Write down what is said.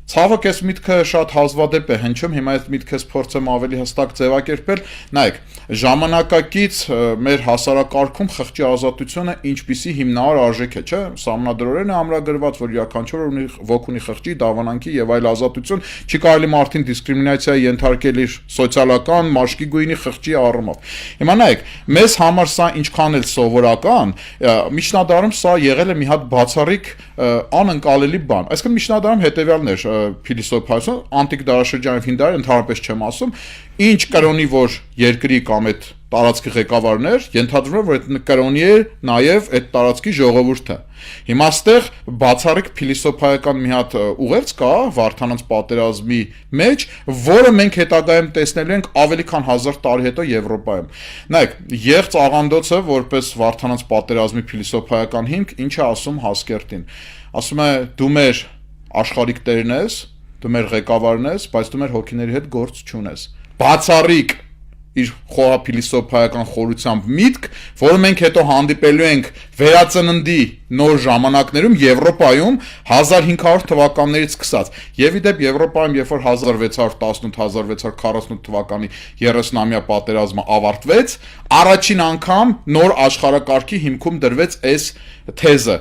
Ցավոք այս միտքը շատ հազվադեպ է հնչում, հիմա այս միտքը ես փորձեմ ավելի հստակ ձևակերպել։ Նայեք, ժամանակակից մեր հասարակարգում խղճի ազատությունը ինչպիսի հիմնավոր արժեք է, չէ՞։ Սահմանադրորեն է ամրագրված, որ յուրաքանչյուրը ունի ոգ ունի խղճի, դավանանքի եւ այլ ազատություն, չի կարելի մարդին դիսկրիմինացիայի ենթարկել իր սոցիալական, մաշկի գույնի խղճի առումով։ Հիմա նայեք, մեզ համար սա ինչքան էլ սովորական, միջնադարում սա եղել է մի հատ բացառիկ անընկալելի բան։ Այսինքն միջնադարում հետեւյալն էր փիլիսոփայություն, անտիկ դարաշրջանի հին ընդհանրապես չեմ ասում, ինչ կրոնի որ երկրի կամ այդ տարածքի ղեկավարն էր, ենթադրվում էր, որ այդ կրոնի է նաև այդ տարածքի ժողովուրդը։ Հիմա այստեղ բացառիկ փիլիսոփայական մի հատ ուղերձ կա Վարդանանց պատերազմի մեջ, որը մենք հետագայում տեսնելու ենք ավելի քան 1000 տարի հետո Եվրոպայում։ Նայեք, եղծ աղանդոցը որպես Վարդանանց պատերազմի փիլիսոփայական հիմք, ինչ է ասում Հասկերտին։ Ասում է՝ դու մեր աշխարհիկ տերն ես, դու մեր ղեկավարն ես, բայց դու մեր հոգիների հետ գործ չունես։ Բացառիկ իր խոհափիլիսոփայական խորությամբ միտք, որը մենք հետո հանդիպելու ենք վերածննդի նոր ժամանակներում Եվրոպայում 1500 թվականներից սկսած։ Եվ ի դեպ Եվրոպայում, երբ որ 1618-1648 թվականի 30-ամյա պատերազմը ավարտվեց, առաջին անգամ նոր աշխարհակարգի հիմքում դրվեց այս թեզը,